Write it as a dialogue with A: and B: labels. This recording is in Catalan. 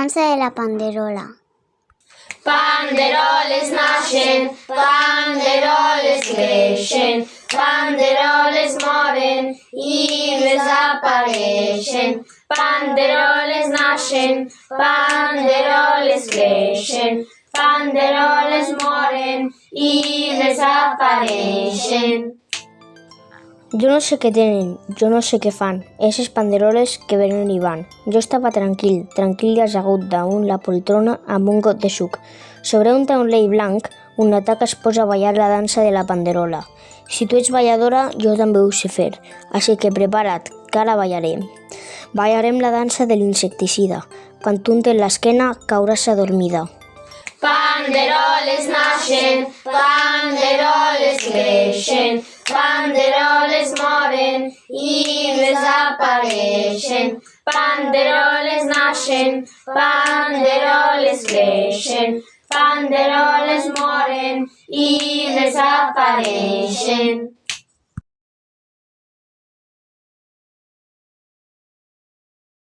A: dansa de la panderola.
B: Panderoles naixen, panderoles creixen, panderoles moren i desapareixen. Panderoles naixen, panderoles creixen, panderoles moren i desapareixen.
C: Jo no sé què tenen, jo no sé què fan, esses panderoles que venen i van. Jo estava tranquil i assegut damunt la poltrona amb un got de suc. Sobre un taulell blanc, una taca es posa a ballar la dansa de la panderola. Si tu ets balladora, jo també ho sé fer, així que prepara't, que ara ballarem. Ballarem la dansa de l'insecticida. Quan t'unten l'esquena, cauràs adormida.
B: Panderoles naixen, panderoles creixen, panderoles moren i desapareixen. Panderoles naixen, panderoles creixen, panderoles moren i desapareixen.